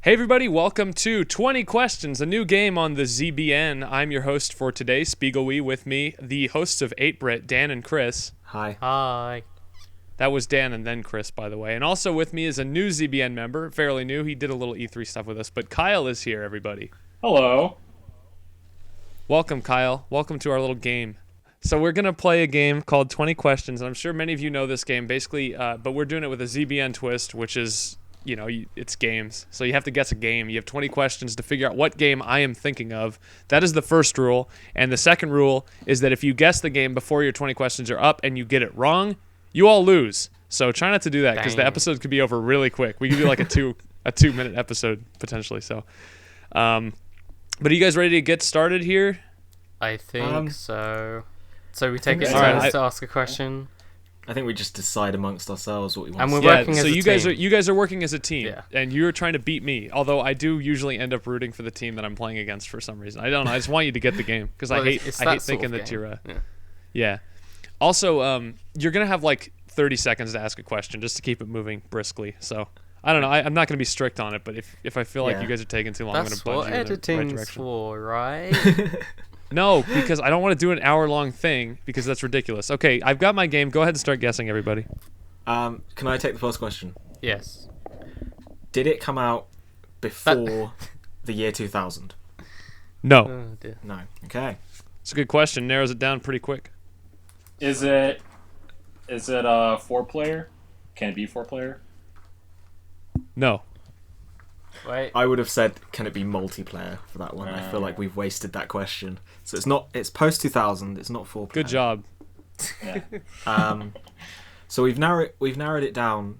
Hey everybody, welcome to 20 Questions, a new game on the ZBN. I'm your host for today, Spigel. With me, the hosts of 8-Brit, Dan and Chris. Hi. Hi. That was Dan and then Chris, by the way. And also with me is a new ZBN member, fairly new. He did a little E3 stuff with us, but Kyle is here, everybody. Hello. Welcome, Kyle. Welcome to our little game. So we're going to play a game called 20 Questions, and I'm sure many of you know this game, basically, but we're doing it with a ZBN twist, which is, it's games. So you have to guess a game. You have 20 questions to figure out what game I am thinking of. That is the first rule. And the second rule is that if you guess the game before your 20 questions are up and you get it wrong, you all lose. So try not to do that because the episode could be over really quick. We could do like a 2-minute episode potentially. So, but are you guys ready to get started here? I think so. So we take it so. turns to ask a question. I think we just decide amongst ourselves what we want. And we're to working so as a team. you guys are working as a team, Yeah. and you're trying to beat me. Although I do usually end up rooting for the team that I'm playing against for some reason. I don't know. I just want you to get the game because Well, I hate sort thinking of that game. you're. Yeah. Yeah. Also, you're gonna have like 30 seconds to ask a question just to keep it moving briskly. So I don't know. I'm not gonna be strict on it, but if I feel like Yeah. you guys are taking too long, I'm That's gonna what budge you in the right editing's direction. for, right? No, because I don't want to do an hour-long thing because that's ridiculous. Okay, I've got my game. Go ahead and start guessing, everybody. Can I take the first question? Yes. Did it come out before the year 2000? No, Oh dear. No. Okay. it's a good question. Narrows it down pretty quick. Is it a 4-player? Can it be 4-player? No. Wait. I would have said, can it be multiplayer for that one? I feel like we've wasted that question. So it's not. It's post 2000. It's not 4-player. Good job. Yeah. So we've narrowed it down.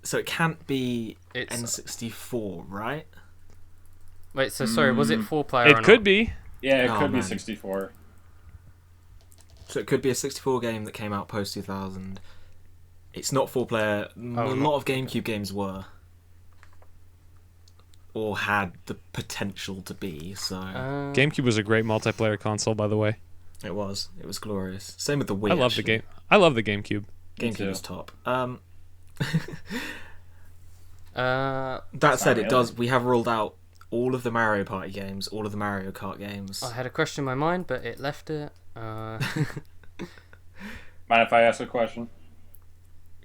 So it can't be It's- N64, right? Wait. So sorry. Was it 4-player? It or could not? be. Yeah, it Oh, could be man. 64. So it could be a 64 game that came out post 2000. It's not 4-player. A no. lot of GameCube games were. Or had the potential to be, so GameCube was a great multiplayer console, by the way. it was glorious. Same with the Wii. I love the game. I love the GameCube. Me too. GameCube was top. That said, really. it does. We have ruled out all of the Mario Party games, all of the Mario Kart games. I had a question in my mind, but it left it. Mind if I ask a question?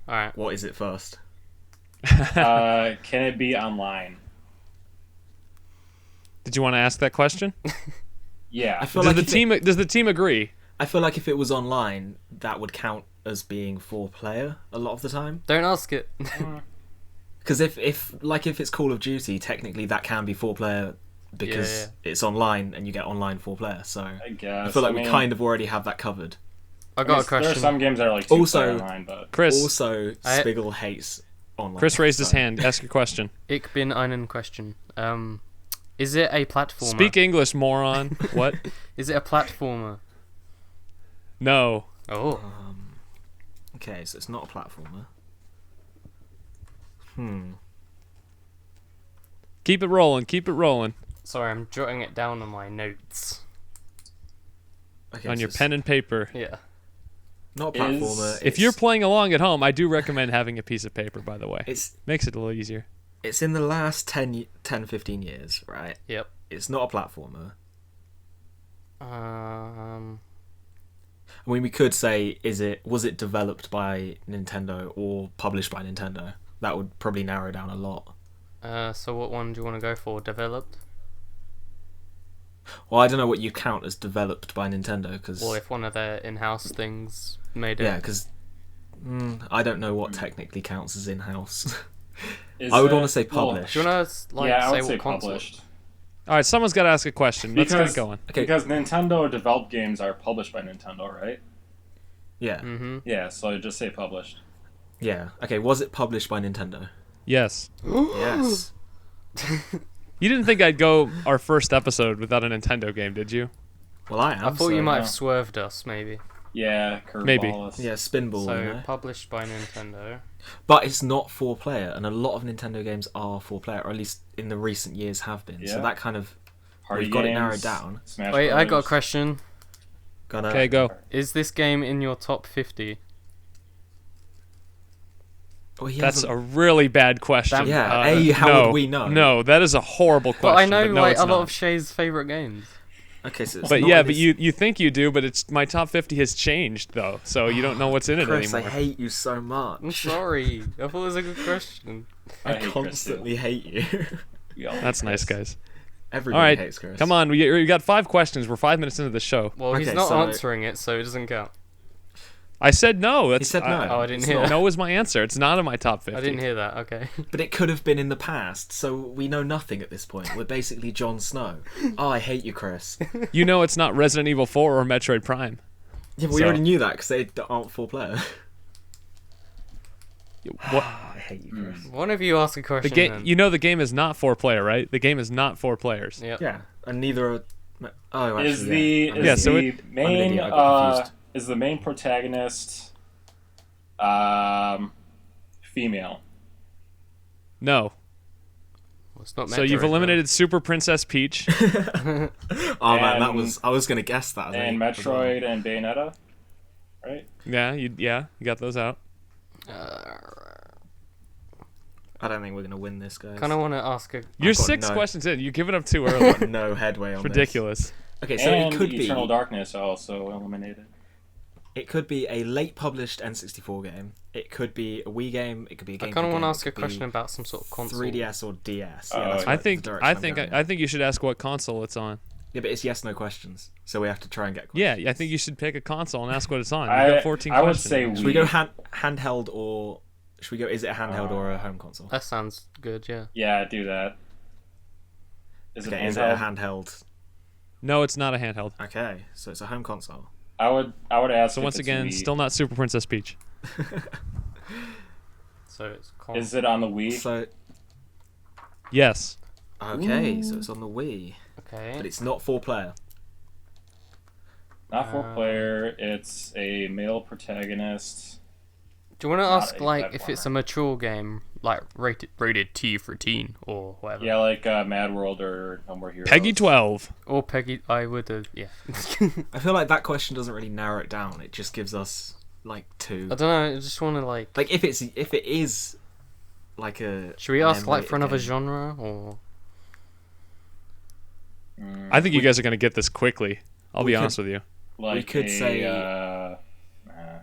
All right. What is it first? Can it be online? Did you want to ask that question? Yeah. I feel Does like the team agree? I feel like if it was online, that would count as being 4-player a lot of the time. Don't ask it. Because if it's Call of Duty, technically that can be 4-player because it's online and you get online 4-player. So I guess. I feel like mean, we kind of already have that covered. I got a There are question. some games that are like 2-player Also- online, but Chris. Also, I- Spigel hates online. Chris raised his so- hand. Ask your question. Ich bin einen question. Is it a platformer? Speak English, moron. What? Is it a platformer? No. Oh. Okay, so it's not a platformer. Keep it rolling. Keep it rolling. Sorry, I'm jotting it down on my notes. Okay, On so your it's pen and paper. Yeah. not a platformer. If you're playing along at home, I do recommend having a piece of paper, by the way. it's Makes it a little easier. it's in the last 10, 15 years, right? Yep. It's not a platformer. I mean, we could say, was it developed by Nintendo or published by Nintendo? That would probably narrow down a lot. So what one do you want to go for? Developed? Well, I don't know what you count as developed by Nintendo, because Well, if one of their in-house things made it. yeah, because I don't know what technically counts as in-house. is I would it- want to say well, published. Do you want to yeah, I say would say what console? published. All right, someone's got to ask a question. Let's get Because- it going. Okay. Because Nintendo developed games are published by Nintendo, right? Yeah, Mm-hmm. Yeah, so I just say published. yeah. Okay, was it published by Nintendo? Yes. Yes. You didn't think I'd go our first episode without a Nintendo game, did you? Well, I am. I thought so- you might yeah. have swerved us, maybe. Yeah, curveball Maybe. us. Yeah, Spinball. So, you know? published by Nintendo. But it's not 4-player, and a lot of Nintendo games are 4-player, or at least in the recent years have been. So Yeah. that kind of Party we've got it games, narrowed down. Smash Wait, I got a Brothers. question. Gonna. Okay, go. Is this game in your top 50? Oh, he That's hasn't- a really bad question. Yeah, how no, would we know? No, that is a horrible question. But I know no, like it's a lot not. of Shay's favorite games. Okay, so it's But not yeah, in but his- you think you do, but it's my top 50 has changed though, so you don't know what's in it Chris, anymore. I hate you so much. I'm sorry. I thought it was a good question. I hate Chris, constantly hate you. We all hate That's nice, Chris. guys. Everybody All right, hates Chris. come on. We got 5 questions. We're 5 minutes into the show. Well, he's Okay, not so- answering it, so it doesn't count. I said no. That's, He said no. Oh, I didn't It's hear not- that. No was my answer. It's not in my top 50. I didn't hear that. Okay. But it could have been in the past, so we know nothing at this point. We're basically Jon Snow. Oh, I hate you, Chris. You know it's not Resident Evil 4 or Metroid Prime. Yeah, but we So- already knew that because they aren't 4-player. What? I hate you, Chris. One of you ask a The question. game. then. You know the game is not 4-player, right? The game is not 4 players. Yep. Yeah, and neither are. Oh, actually, Is the yeah. Yeah, so the I'm an main idiot, I got confused. is the main protagonist female? No. Well, it's not So you've Metroid, eliminated Super Princess Peach. Oh man, that And- was. I was gonna guess that. as And a- as well. Metroid and Bayonetta, right? you got those out. I don't think we're gonna win this, guys. Kind of want to ask a. You're got 6 no- questions in. You give it up too early. Got no headway on this. Ridiculous. Okay, so and it could Eternal be. Darkness also eliminated. It could be a late published N64 game. It could be a Wii game. It could be a I game. kind of want to ask a question about some sort of console. 3DS or DS. Oh, Yeah, that's yeah. I right, think the direction I'm going in. I think you should ask what console it's on. Yeah, but it's yes/no questions, so we have to try and get. Yeah, Questions. I think you should pick a console and ask what it's on. You I got 14 I would questions. say Should we go Wii. handheld or? Should we go? Is it a handheld or a home console? That sounds good. Yeah. Yeah, do that. Is it Okay, is it a handheld? handheld? No, it's not a handheld. Okay, so it's a home console. I would ask. So if once it's again, Wii. still not Super Princess Peach. So it's Is it on the Wii? So Yes. okay, so it's on the Wii, okay. but it's not 4-player. Not 4-player. It's a male protagonist. Do you want to not ask a like if it's a platformer. mature game, like rated T for teen or whatever? Yeah, like Mad World or No More Heroes. Peggy 12. Or Peggy, I would have. Yeah. I feel like that question doesn't really narrow it down. It just gives us like 2. I don't know. I just want to like. Like if it is like a. Should we an ask like M-rated for another game. genre or? I think you guys are going to get this quickly. I'll We be could- honest with you. Like We could say- I don't know.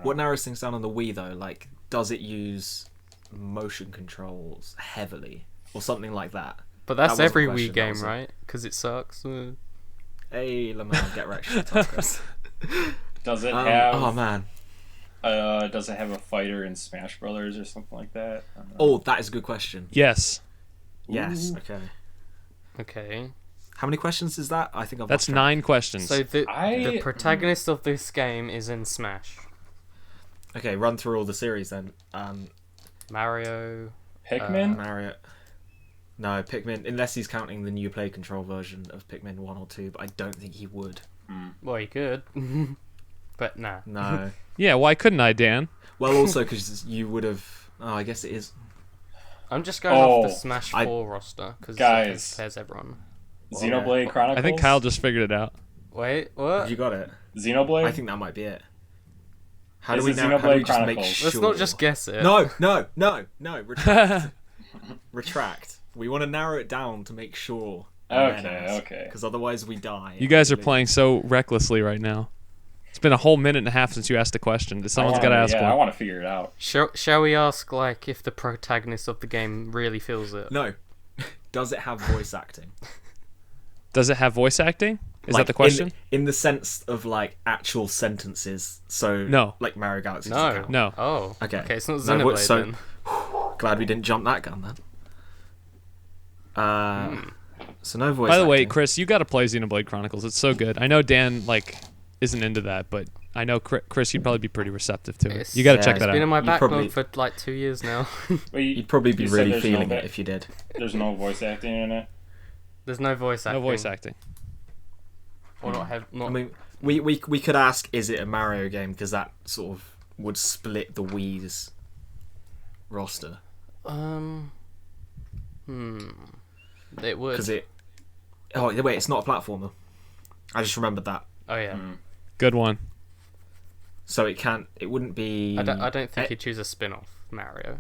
What narrows things down on the Wii though? Like, does it use motion controls heavily or something like that? But that's That wasn't every the question, Wii that game, was a- right? Because it sucks. Hey, Lamar, get wrecked. Shut up, Chris. Does it have? Oh man. Does it have a fighter in Smash Brothers or something like that? I don't know. Oh, that is a good question. Yes. Yes. Ooh. Okay. Okay. How many questions is that? I think I've That's lost track. 9 questions. So the I- protagonist of this game is in Smash. Okay, run through all the series then. Mario. Pikmin. Mario. No, Pikmin. Unless he's counting the new Play Control version of Pikmin 1 or 2, but I don't think he would. Well, you could. But nah. No. Yeah, why couldn't I, Dan? Well, also because you would have. Oh, I guess it is. I'm just going off the Oh, Smash I- 4 roster because Guys. it pairs everyone. Xenoblade Chronicles. I think Kyle just figured it out. Wait, what? Have you got it? Xenoblade. I think that might be it. How Is do we it now? How do we Xenoblade just make Chronicles? sure? Let's not just guess it. No. Retract. Retract. We want to narrow it down to make sure. Okay. Because otherwise we die. You guys are playing so recklessly right now. It's been a whole minute and a half since you asked the question. Someone's got to ask I one. want to figure it out. Shall we ask like if the protagonist of the game really feels it? No. Does it have voice acting? Does it have voice acting? Is Like, that the question? In the sense of like actual sentences. So No. like Mario Galaxy. doesn't No. count. No. Oh. Okay. Okay, it's not No, Xenoblade what- so- then. Glad we didn't jump that gun then. So no voice. By the way, acting. Chris, you got to play Xenoblade Chronicles. It's so good. I know Dan isn't into that, but I know Chris, you'd probably be pretty receptive to it. It's- You got to Yeah, check it's that It's been in out. my You backlog probably- for like 2 years now. But You'd probably be you said really there's feeling no it if you did. There's no voice acting in it. There's no voice acting. No voice acting. Or not have not. I mean, we could ask, is it a Mario game? Because that sort of would split the Wii's roster. It would. Because it. Oh wait, it's not a platformer. I just remembered that. Oh yeah. Good one. So it wouldn't be. I don't think he'd choose a spin-off Mario.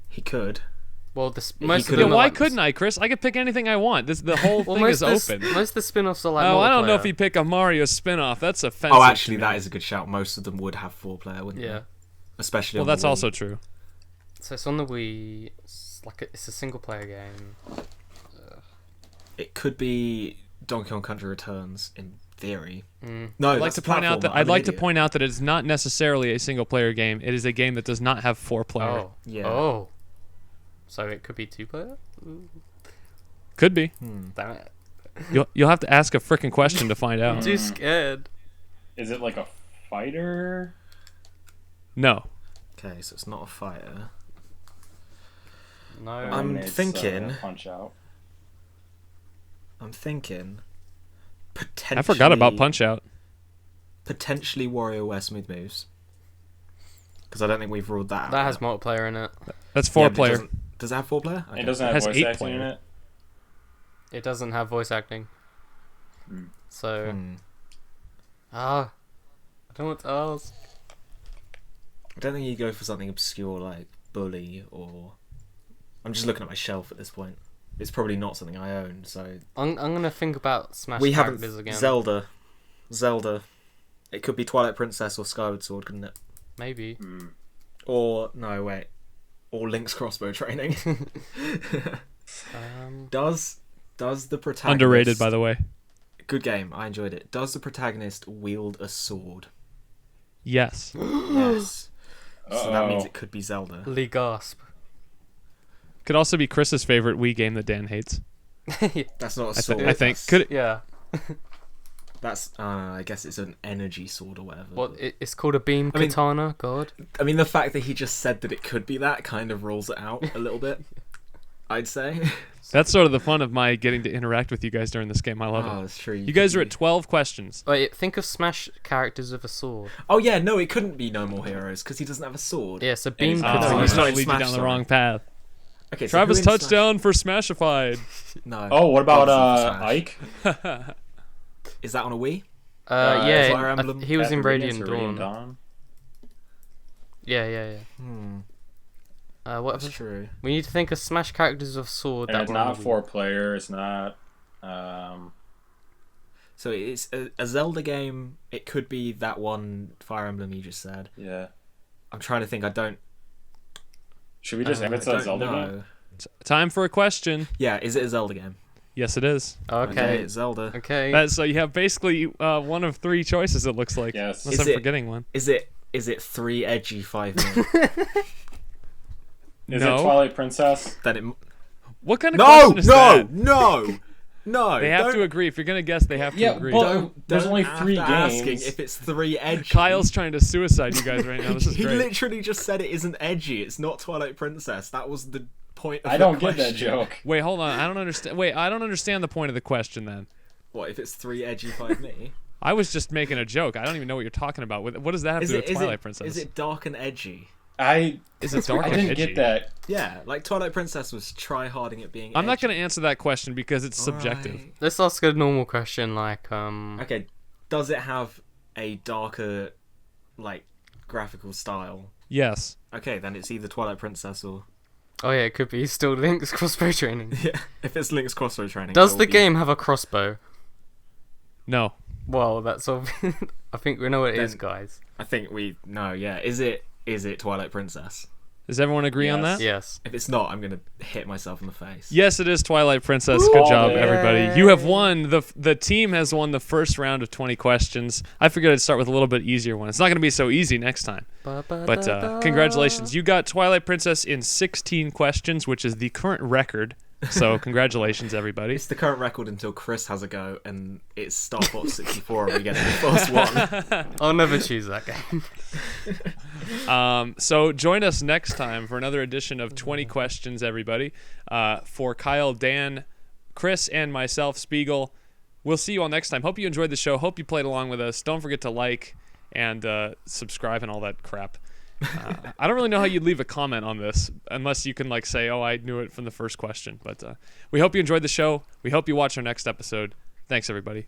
He could. Well, He most of could- Yeah, them are why like- couldn't I, Chris? I could pick anything I want. The whole Well, thing is most open. most of the spin-offs are like. Oh, I don't know if multiplayer. he'd pick a Mario spin-off. That's offensive. Oh, actually, to me. that is a good shout. Most of them would have 4-player, wouldn't Yeah. they? Especially. Well, on the that's Wii. also true. So it's on the Wii. It's a single-player game. It could be Donkey Kong Country Returns in theory. Mm. No, I'd like to point out that that it's not necessarily a single-player game. It is a game that does not have 4-player. Oh. Yeah. Oh. So it could be 2-player. Could be. Damn it. You'll have to ask a freaking question to find I'm out. too scared. Is it like a fighter? No. Okay, so it's not a fighter. No. I'm It's, thinking- Punch Out. I'm thinking. Potentially. I forgot about Punch-Out. Potentially WarioWare Smooth Moves. Because I don't think we've ruled that out. That yet. has multiplayer in it. That's Yeah, but it 4-player. Does it have 4-player? It doesn't have Has voice 8 acting in player. it. It doesn't have voice acting. Hmm. So. Hmm. I don't want to ask. I don't think you go for something obscure like Bully or. I'm just looking at my shelf at this point. It's probably not something I own, so. I'm gonna think about Smash We characters haven't. again. Zelda. It could be Twilight Princess or Skyward Sword, couldn't it? Maybe. Hmm. Or. No, wait. Or Link's crossbow training. Does the protagonist. Underrated, by the way. Good game, I enjoyed it. Does the protagonist wield a sword? Yes. Yes. So that means Uh-oh. it could be Zelda. Lee Gasp. Could also be Chris's favorite Wii game that Dan hates. That's not a I sword. think. that's- Could it? Yeah. That's. I guess it's an energy sword or whatever. What? but- It's called a beam I mean- katana. God. I mean, the fact that he just said that it could be that kind of rules it out a little bit. I'd say. That's sort of the fun of my getting to interact with you guys during this game. I love Oh, it. that's true. You guys are at 12 questions. Wait, think of Smash characters with a sword. Oh yeah, no, it couldn't be No More Heroes because he doesn't have a sword. Yeah, so beam he's Oh, not- katana. he's not in lead you Smash, down the sorry. wrong path. Okay, so Travis who in Smash- touchdown for Smashified. No. Oh, what about Travis in Smash. Ike? Is that on a Wii? Yeah, Fire I- Emblem? he was in Path of Radiance Radiant or Radiant Dawn. Dawn? Yeah. Hmm. What? That's true. We need to think of Smash characters with sword. And that it's were on not the Wii. 4-player. It's not. So it's a Zelda game. It could be that one Fire Emblem you just said. Yeah. I'm trying to think. I don't. Should we just I if it's I a don't Zelda know. game? Time for a question. Yeah, is it a Zelda game? Yes, it is. Okay. it's Zelda. Okay. So you have basically one of 3 choices, it looks like. Yes. Unless Is I'm it- forgetting one. Is it 3 edgy 5 minutes? Is No. it Twilight Princess? Then it. What kind of No, question is that? no. They have don't- to agree. If you're going to guess, they have to Yeah, agree. but- There's only don't 3 after games. Asking if it's 3 edgy. Kyle's trying to suicide you guys right now. This is he great. literally just said it isn't edgy. It's not Twilight Princess. That was the point. Of I the don't get that question. joke. Wait, hold on. I don't understand. Wait, I don't understand the point of the question then. What if it's 3 edgy 5 me? I was just making a joke. I don't even know what you're talking about. What does that have to do with Twilight Princess? Is it dark and edgy? Is it dark I and didn't edgy? get that. Yeah, like Twilight Princess was try-harding at being. I'm not edgy. going to answer that question because it's subjective. Alright. Let's ask a normal question like Okay, does it have a darker, like, graphical style? Yes. Okay, then it's either Twilight Princess or. Oh yeah, it could be still Link's crossbow training. Yeah, if it's Link's crossbow training. Does it will the be- game have a crossbow? No. Well, that's all. I think we know what it is, Then- guys. I think we know. Yeah, is it Twilight Princess? Does everyone agree on Yes. that? Yes. If it's not, I'm gonna hit myself in the face. Yes, it is Twilight Princess. Good Ooh, job, yay. everybody. You have won. The team has won the first round of 20 questions. I figured I'd start with a little bit easier one. It's not going to be so easy next time. But congratulations. You got Twilight Princess in 16 questions, which is the current record. So congratulations, everybody. It's the current record until Chris has a go, and it's Star Fox 64 and we get the first one. I'll never choose that game. So join us next time for another edition of 20 Questions, everybody. For Kyle, Dan, Chris, and myself, Spigel. We'll see you all next time. Hope you enjoyed the show. Hope you played along with us. Don't forget to like and subscribe and all that crap. I don't really know how you'd leave a comment on this unless you can like say, oh, I knew it from the first question. But we hope you enjoyed the show. We hope you watch our next episode. Thanks, everybody.